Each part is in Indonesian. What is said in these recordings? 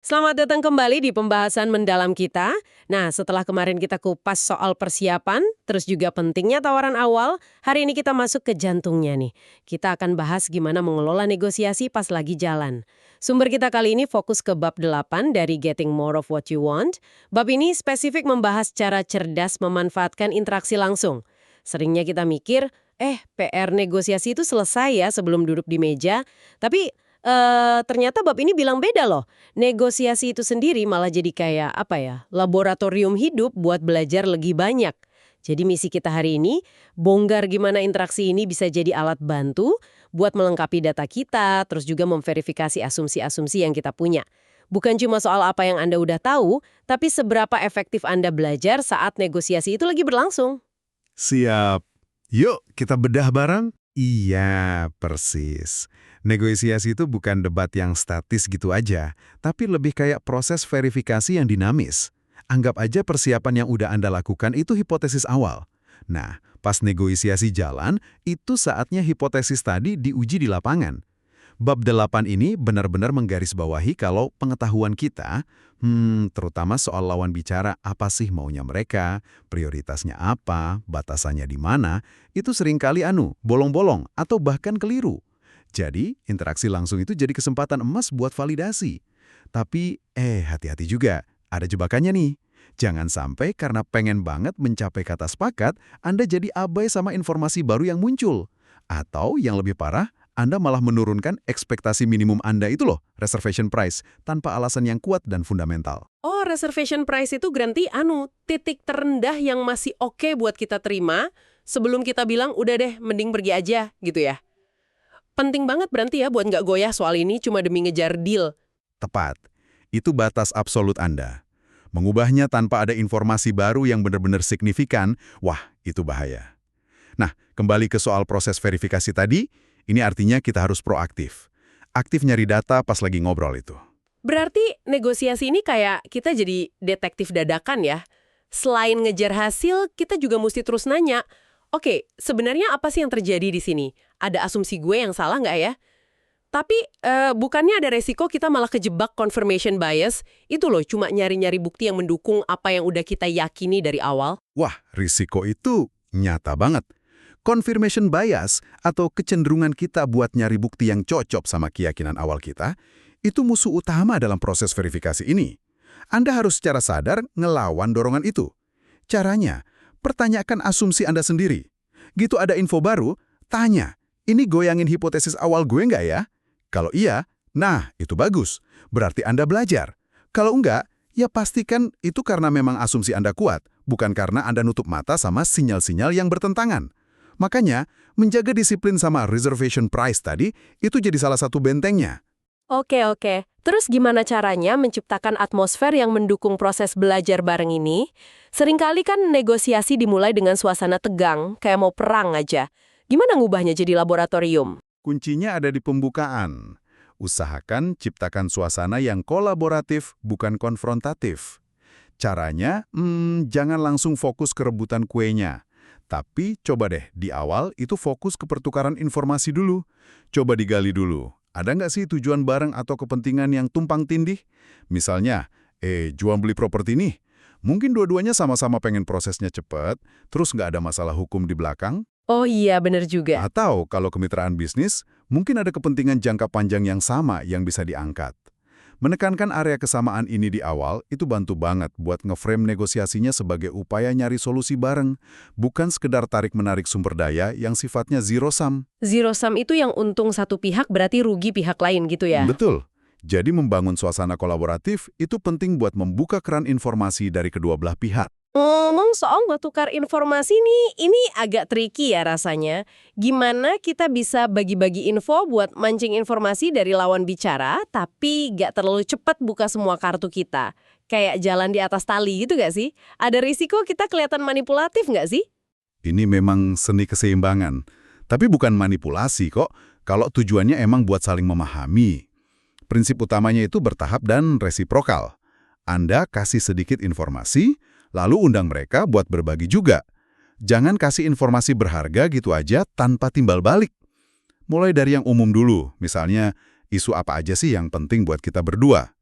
Selamat datang kembali di pembahasan mendalam kita. Nah, setelah kemarin kita kupas soal persiapan, terus juga pentingnya tawaran awal, hari ini kita masuk ke jantungnya nih. Kita akan bahas gimana mengelola negosiasi pas lagi jalan. Sumber kita kali ini fokus ke bab 8 dari Getting More of What You Want. Bab ini spesifik membahas cara cerdas memanfaatkan interaksi langsung. Seringnya kita mikir, PR negosiasi itu selesai ya sebelum duduk di meja, tapi ternyata bab ini bilang beda loh. Negosiasi itu sendiri malah jadi kayak apa ya, laboratorium hidup buat belajar lebih banyak. Jadi misi kita hari ini, bongkar gimana interaksi ini bisa jadi alat bantu buat melengkapi data kita, terus juga memverifikasi asumsi-asumsi yang kita punya. Bukan cuma soal apa yang Anda udah tahu, tapi seberapa efektif Anda belajar saat negosiasi itu lagi berlangsung. Siap. Yuk, kita bedah bareng? Iya, persis. Negosiasi itu bukan debat yang statis gitu aja, tapi lebih kayak proses verifikasi yang dinamis. Anggap aja persiapan yang udah Anda lakukan itu hipotesis awal. Nah, pas negosiasi jalan, itu saatnya hipotesis tadi diuji di lapangan. Bab 8 ini benar-benar menggarisbawahi kalau pengetahuan kita, terutama soal lawan bicara apa sih maunya mereka, prioritasnya apa, batasannya di mana, itu seringkali bolong-bolong atau bahkan keliru. Jadi, interaksi langsung itu jadi kesempatan emas buat validasi. Tapi, hati-hati juga, ada jebakannya nih. Jangan sampai karena pengen banget mencapai kata sepakat, Anda jadi abai sama informasi baru yang muncul. Atau yang lebih parah, Anda malah menurunkan ekspektasi minimum Anda itu loh, reservation price, tanpa alasan yang kuat dan fundamental. Oh, reservation price itu berarti titik terendah yang masih oke buat kita terima sebelum kita bilang udah deh mending pergi aja gitu ya. Penting banget berarti ya buat nggak goyah soal ini cuma demi ngejar deal. Tepat. Itu batas absolut Anda. Mengubahnya tanpa ada informasi baru yang benar-benar signifikan, wah, itu bahaya. Nah, kembali ke soal proses verifikasi tadi, ini artinya kita harus proaktif. Aktif nyari data pas lagi ngobrol itu. Berarti negosiasi ini kayak kita jadi detektif dadakan ya. Selain ngejar hasil, kita juga mesti terus nanya, oke, sebenarnya apa sih yang terjadi di sini? Ada asumsi gue yang salah nggak ya? Tapi bukannya ada resiko kita malah kejebak confirmation bias? Itu loh, cuma nyari-nyari bukti yang mendukung apa yang udah kita yakini dari awal. Wah, risiko itu nyata banget. Confirmation bias atau kecenderungan kita buat nyari bukti yang cocok sama keyakinan awal kita, itu musuh utama dalam proses verifikasi ini. Anda harus secara sadar ngelawan dorongan itu. Caranya, pertanyakan asumsi Anda sendiri. Gitu ada info baru, tanya, ini goyangin hipotesis awal gue nggak ya? Kalau iya, nah itu bagus. Berarti Anda belajar. Kalau enggak, ya pastikan itu karena memang asumsi Anda kuat, bukan karena Anda nutup mata sama sinyal-sinyal yang bertentangan. Makanya, menjaga disiplin sama reservation price tadi, itu jadi salah satu bentengnya. Oke. Terus gimana caranya menciptakan atmosfer yang mendukung proses belajar bareng ini? Seringkali kan negosiasi dimulai dengan suasana tegang, kayak mau perang aja. Gimana ngubahnya jadi laboratorium? Kuncinya ada di pembukaan. Usahakan ciptakan suasana yang kolaboratif, bukan konfrontatif. Caranya, jangan langsung fokus ke rebutan kuenya. Tapi coba deh, di awal itu fokus ke pertukaran informasi dulu. Coba digali dulu. Ada nggak sih tujuan bareng atau kepentingan yang tumpang tindih? Misalnya, jual beli properti nih. Mungkin dua-duanya sama-sama pengen prosesnya cepat, terus nggak ada masalah hukum di belakang. Oh iya, bener juga. Atau kalau kemitraan bisnis, mungkin ada kepentingan jangka panjang yang sama yang bisa diangkat. Menekankan area kesamaan ini di awal itu bantu banget buat ngeframe negosiasinya sebagai upaya nyari solusi bareng, bukan sekedar tarik-menarik sumber daya yang sifatnya zero sum. Zero sum itu yang untung satu pihak berarti rugi pihak lain gitu ya? Betul. Jadi membangun suasana kolaboratif itu penting buat membuka keran informasi dari kedua belah pihak. Ngomong soal tukar informasi nih, ini agak tricky ya rasanya. Gimana kita bisa bagi-bagi info buat mancing informasi dari lawan bicara, tapi gak terlalu cepat buka semua kartu kita? Kayak jalan di atas tali gitu gak sih? Ada risiko kita kelihatan manipulatif gak sih? Ini memang seni keseimbangan. Tapi bukan manipulasi kok, kalau tujuannya emang buat saling memahami. Prinsip utamanya itu bertahap dan resiprokal. Anda kasih sedikit informasi, lalu undang mereka buat berbagi juga. Jangan kasih informasi berharga gitu aja tanpa timbal balik. Mulai dari yang umum dulu, misalnya isu apa aja sih yang penting buat kita berdua.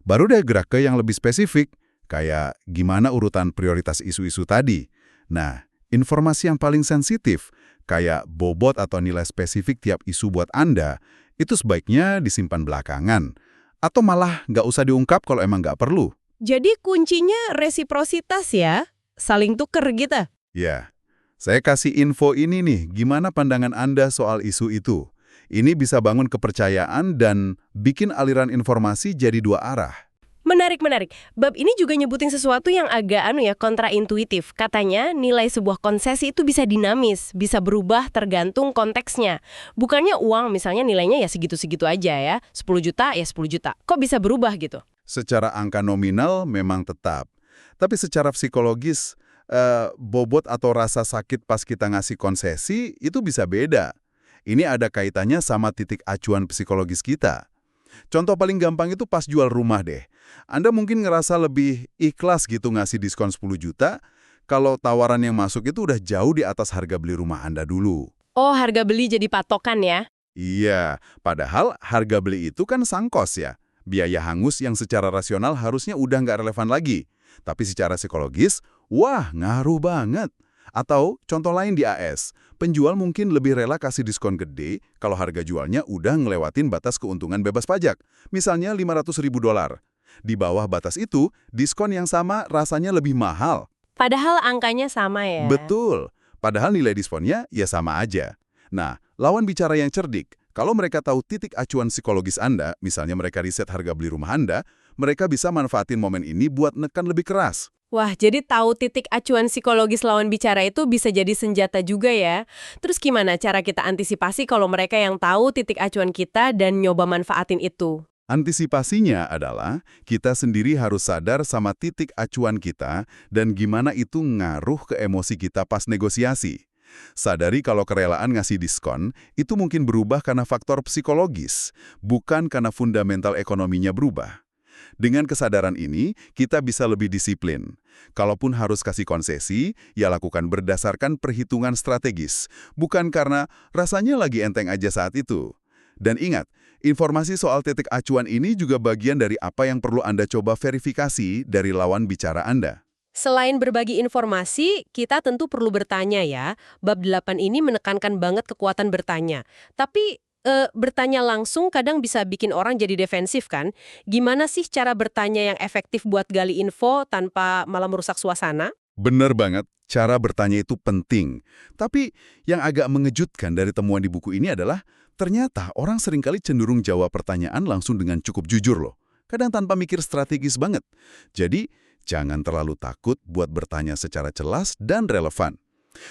Baru deh gerak ke yang lebih spesifik, kayak gimana urutan prioritas isu-isu tadi. Nah, informasi yang paling sensitif, kayak bobot atau nilai spesifik tiap isu buat Anda, itu sebaiknya disimpan belakangan. Atau malah nggak usah diungkap kalau emang nggak perlu. Jadi kuncinya resiprositas ya? Saling tuker gitu? Ya, saya kasih info ini nih, gimana pandangan Anda soal isu itu. Ini bisa bangun kepercayaan dan bikin aliran informasi jadi dua arah. Menarik, menarik. Bab ini juga nyebutin sesuatu yang agak kontraintuitif. Katanya nilai sebuah konsesi itu bisa dinamis, bisa berubah tergantung konteksnya. Bukannya uang misalnya nilainya ya segitu-segitu aja ya, 10 juta ya 10 juta. Kok bisa berubah gitu? Secara angka nominal memang tetap. Tapi secara psikologis, bobot atau rasa sakit pas kita ngasih konsesi itu bisa beda. Ini ada kaitannya sama titik acuan psikologis kita. Contoh paling gampang itu pas jual rumah deh. Anda mungkin ngerasa lebih ikhlas gitu ngasih diskon 10 juta, kalau tawaran yang masuk itu udah jauh di atas harga beli rumah Anda dulu. Oh, harga beli jadi patokan ya? Iya, padahal harga beli itu kan sangkos ya. Biaya hangus yang secara rasional harusnya udah nggak relevan lagi. Tapi secara psikologis, wah ngaruh banget. Atau contoh lain di AS, penjual mungkin lebih rela kasih diskon gede kalau harga jualnya udah ngelewatin batas keuntungan bebas pajak. Misalnya $500.000. Di bawah batas itu, diskon yang sama rasanya lebih mahal. Padahal angkanya sama ya? Betul. Padahal nilai diskonnya ya sama aja. Nah, lawan bicara yang cerdik, kalau mereka tahu titik acuan psikologis Anda, misalnya mereka riset harga beli rumah Anda, mereka bisa manfaatin momen ini buat nekan lebih keras. Wah, jadi tahu titik acuan psikologis lawan bicara itu bisa jadi senjata juga ya. Terus gimana cara kita antisipasi kalau mereka yang tahu titik acuan kita dan nyoba manfaatin itu? Antisipasinya adalah kita sendiri harus sadar sama titik acuan kita dan gimana itu ngaruh ke emosi kita pas negosiasi. Sadari kalau kerelaan ngasih diskon itu mungkin berubah karena faktor psikologis, bukan karena fundamental ekonominya berubah. Dengan kesadaran ini, kita bisa lebih disiplin. Kalaupun harus kasih konsesi, ya lakukan berdasarkan perhitungan strategis, bukan karena rasanya lagi enteng aja saat itu. Dan ingat, informasi soal titik acuan ini juga bagian dari apa yang perlu Anda coba verifikasi dari lawan bicara Anda. Selain berbagi informasi, kita tentu perlu bertanya ya. Bab 8 ini menekankan banget kekuatan bertanya. Tapi bertanya langsung kadang bisa bikin orang jadi defensif kan? Gimana sih cara bertanya yang efektif buat gali info tanpa malah merusak suasana? Benar banget, cara bertanya itu penting. Tapi yang agak mengejutkan dari temuan di buku ini adalah ternyata orang seringkali cenderung jawab pertanyaan langsung dengan cukup jujur loh. Kadang tanpa mikir strategis banget. Jadi, jangan terlalu takut buat bertanya secara jelas dan relevan.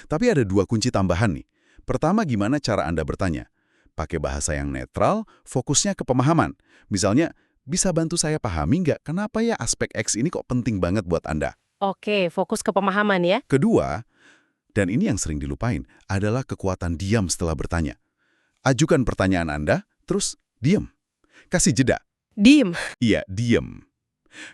Tapi ada dua kunci tambahan nih. Pertama, gimana cara Anda bertanya? Pakai bahasa yang netral, fokusnya ke pemahaman. Misalnya, bisa bantu saya pahami nggak kenapa ya aspek X ini kok penting banget buat Anda? Oke, fokus ke pemahaman ya. Kedua, dan ini yang sering dilupain, adalah kekuatan diam setelah bertanya. Ajukan pertanyaan Anda, terus diam. Kasih jeda. Diem. Iya, diam.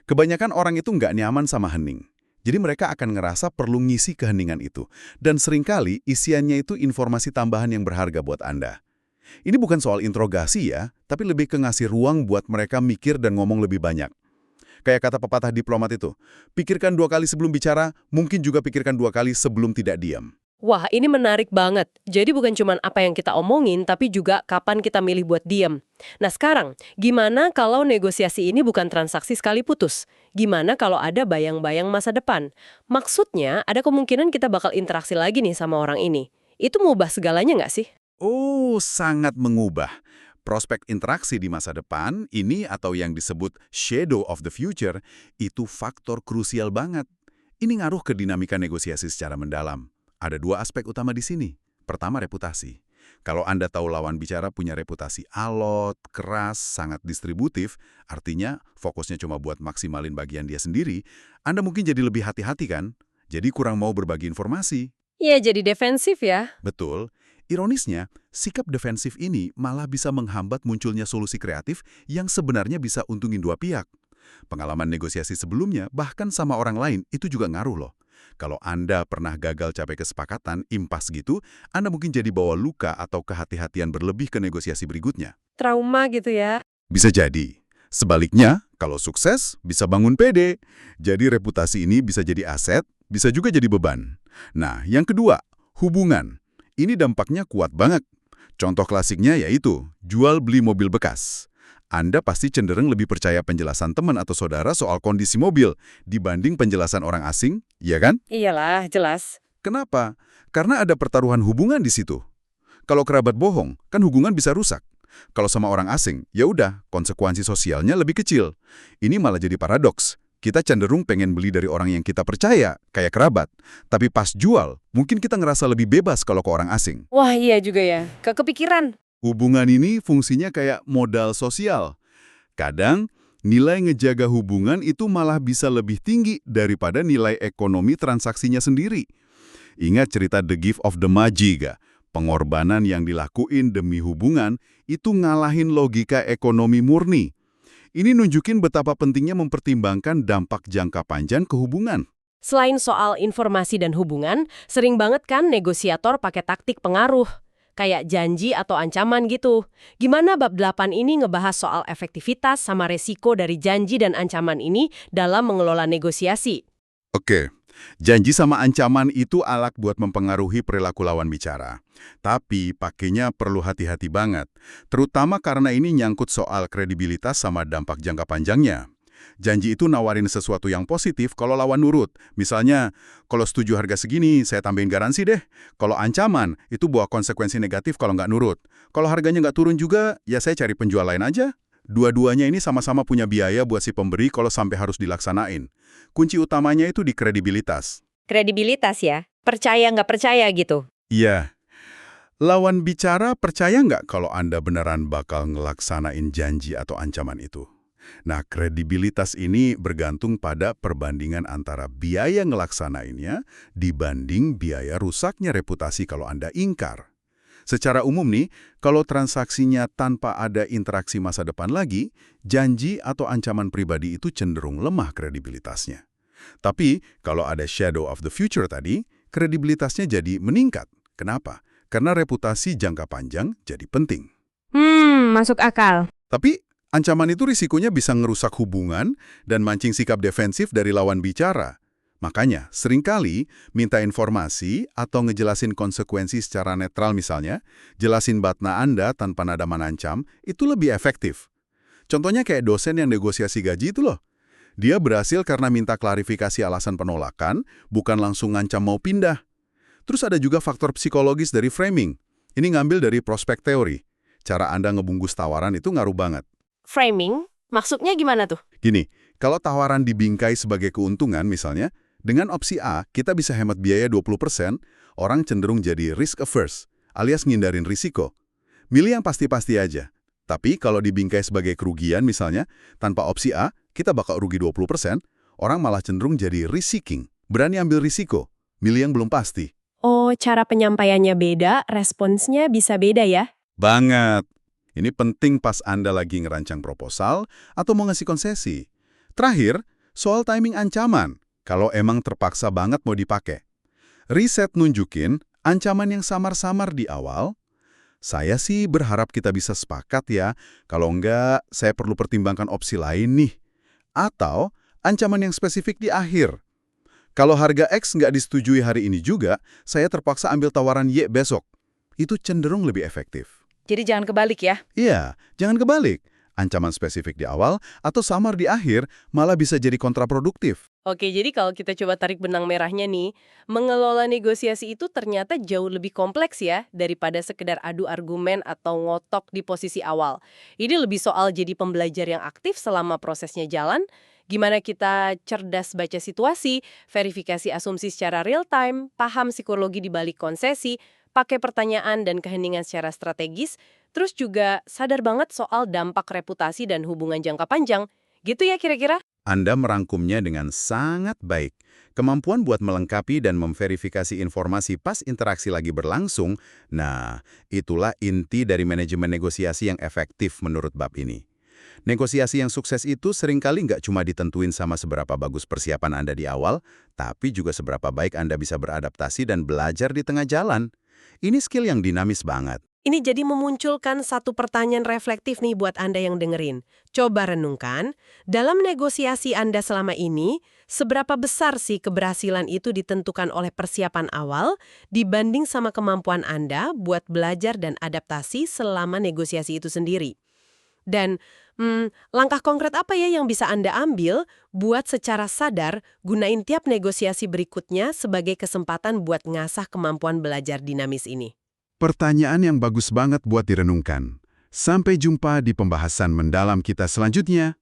Kebanyakan orang itu nggak nyaman sama hening. Jadi mereka akan ngerasa perlu ngisi keheningan itu. Dan seringkali isiannya itu informasi tambahan yang berharga buat Anda. Ini bukan soal interogasi ya, tapi lebih ke ngasih ruang buat mereka mikir dan ngomong lebih banyak. Kayak kata pepatah diplomat itu, pikirkan 2 kali sebelum bicara, mungkin juga pikirkan 2 kali sebelum tidak diam. Wah, ini menarik banget. Jadi bukan cuma apa yang kita omongin, tapi juga kapan kita milih buat diem. Nah sekarang, gimana kalau negosiasi ini bukan transaksi sekali putus? Gimana kalau ada bayang-bayang masa depan? Maksudnya, ada kemungkinan kita bakal interaksi lagi nih sama orang ini. Itu mengubah segalanya nggak sih? Oh, sangat mengubah. Prospek interaksi di masa depan, ini atau yang disebut shadow of the future, itu faktor krusial banget. Ini ngaruh ke dinamika negosiasi secara mendalam. Ada 2 aspek utama di sini. Pertama, reputasi. Kalau Anda tahu lawan bicara punya reputasi alot, keras, sangat distributif, artinya fokusnya cuma buat maksimalin bagian dia sendiri, Anda mungkin jadi lebih hati-hati kan? Jadi kurang mau berbagi informasi. Iya, jadi defensif ya. Betul. Ironisnya, sikap defensif ini malah bisa menghambat munculnya solusi kreatif yang sebenarnya bisa untungin 2 pihak. Pengalaman negosiasi sebelumnya, bahkan sama orang lain, itu juga ngaruh loh. Kalau Anda pernah gagal capai kesepakatan, impas gitu, Anda mungkin jadi bawa luka atau kehati-hatian berlebih ke negosiasi berikutnya. Trauma gitu ya. Bisa jadi. Sebaliknya, Kalau sukses, bisa bangun PD. Jadi reputasi ini bisa jadi aset, bisa juga jadi beban. Nah, yang kedua, hubungan. Ini dampaknya kuat banget. Contoh klasiknya yaitu jual beli mobil bekas. Anda pasti cenderung lebih percaya penjelasan teman atau saudara soal kondisi mobil dibanding penjelasan orang asing, ya kan? Iyalah, jelas. Kenapa? Karena ada pertaruhan hubungan di situ. Kalau kerabat bohong, kan hubungan bisa rusak. Kalau sama orang asing, ya udah, konsekuensi sosialnya lebih kecil. Ini malah jadi paradoks. Kita cenderung pengen beli dari orang yang kita percaya, kayak kerabat. Tapi pas jual, mungkin kita ngerasa lebih bebas kalau ke orang asing. Wah, iya juga ya. Kepikiran. Hubungan ini fungsinya kayak modal sosial. Kadang, nilai ngejaga hubungan itu malah bisa lebih tinggi daripada nilai ekonomi transaksinya sendiri. Ingat cerita The Gift of the Magi gak? Pengorbanan yang dilakuin demi hubungan itu ngalahin logika ekonomi murni. Ini nunjukin betapa pentingnya mempertimbangkan dampak jangka panjang ke hubungan. Selain soal informasi dan hubungan, sering banget kan negosiator pakai taktik pengaruh. Kayak janji atau ancaman gitu. Gimana bab 8 ini ngebahas soal efektivitas sama resiko dari janji dan ancaman ini dalam mengelola negosiasi? Oke, janji sama ancaman itu alat buat mempengaruhi perilaku lawan bicara. Tapi pakainya perlu hati-hati banget, terutama karena ini nyangkut soal kredibilitas sama dampak jangka panjangnya. Janji itu nawarin sesuatu yang positif kalau lawan nurut. Misalnya, kalau setuju harga segini, saya tambahin garansi deh. Kalau ancaman, itu bawa konsekuensi negatif kalau nggak nurut. Kalau harganya nggak turun juga, ya saya cari penjual lain aja. Dua-duanya ini sama-sama punya biaya buat si pemberi kalau sampai harus dilaksanain. Kunci utamanya itu di kredibilitas. Kredibilitas ya? Percaya nggak percaya gitu? Iya. Lawan bicara percaya nggak kalau Anda beneran bakal ngelaksanain janji atau ancaman itu? Nah, kredibilitas ini bergantung pada perbandingan antara biaya ngelaksanainnya dibanding biaya rusaknya reputasi kalau Anda ingkar. Secara umum nih, kalau transaksinya tanpa ada interaksi masa depan lagi, janji atau ancaman pribadi itu cenderung lemah kredibilitasnya. Tapi, kalau ada shadow of the future tadi, kredibilitasnya jadi meningkat. Kenapa? Karena reputasi jangka panjang jadi penting. Masuk akal. Tapi, ancaman itu risikonya bisa ngerusak hubungan dan mancing sikap defensif dari lawan bicara. Makanya, seringkali minta informasi atau ngejelasin konsekuensi secara netral misalnya, jelasin batna Anda tanpa nada mengancam, itu lebih efektif. Contohnya kayak dosen yang negosiasi gaji itu loh. Dia berhasil karena minta klarifikasi alasan penolakan, bukan langsung ngancam mau pindah. Terus ada juga faktor psikologis dari framing. Ini ngambil dari prospek teori. Cara Anda ngebungkus tawaran itu ngaruh banget. Framing? Maksudnya gimana tuh? Gini, kalau tawaran dibingkai sebagai keuntungan misalnya, dengan opsi A, kita bisa hemat biaya 20%, orang cenderung jadi risk averse, alias ngindarin risiko. Milih yang pasti-pasti aja. Tapi kalau dibingkai sebagai kerugian misalnya, tanpa opsi A, kita bakal rugi 20%, orang malah cenderung jadi risk seeking, berani ambil risiko, milih yang belum pasti. Oh, cara penyampaiannya beda, responsnya bisa beda ya? Banget. Ini penting pas Anda lagi ngerancang proposal atau mau ngasih konsesi. Terakhir, soal timing ancaman. Kalau emang terpaksa banget mau dipakai. Riset nunjukin ancaman yang samar-samar di awal, saya sih berharap kita bisa sepakat ya, kalau enggak saya perlu pertimbangkan opsi lain nih. Atau ancaman yang spesifik di akhir. Kalau harga X nggak disetujui hari ini juga, saya terpaksa ambil tawaran Y besok. Itu cenderung lebih efektif. Jadi jangan kebalik ya. Iya, jangan kebalik. Ancaman spesifik di awal atau samar di akhir malah bisa jadi kontraproduktif. Oke, jadi kalau kita coba tarik benang merahnya nih, mengelola negosiasi itu ternyata jauh lebih kompleks ya daripada sekedar adu argumen atau ngotok di posisi awal. Ini lebih soal jadi pembelajar yang aktif selama prosesnya jalan, gimana kita cerdas baca situasi, verifikasi asumsi secara real time, paham psikologi di balik konsesi, pakai pertanyaan dan keheningan secara strategis, terus juga sadar banget soal dampak reputasi dan hubungan jangka panjang. Gitu ya kira-kira? Anda merangkumnya dengan sangat baik. Kemampuan buat melengkapi dan memverifikasi informasi pas interaksi lagi berlangsung, nah, itulah inti dari manajemen negosiasi yang efektif menurut bab ini. Negosiasi yang sukses itu seringkali nggak cuma ditentuin sama seberapa bagus persiapan Anda di awal, tapi juga seberapa baik Anda bisa beradaptasi dan belajar di tengah jalan. Ini skill yang dinamis banget. Ini jadi memunculkan satu pertanyaan reflektif nih buat Anda yang dengerin. Coba renungkan, dalam negosiasi Anda selama ini, seberapa besar sih keberhasilan itu ditentukan oleh persiapan awal dibanding sama kemampuan Anda buat belajar dan adaptasi selama negosiasi itu sendiri? Dan langkah konkret apa ya yang bisa Anda ambil buat secara sadar gunain tiap negosiasi berikutnya sebagai kesempatan buat ngasah kemampuan belajar dinamis ini? Pertanyaan yang bagus banget buat direnungkan. Sampai jumpa di pembahasan mendalam kita selanjutnya.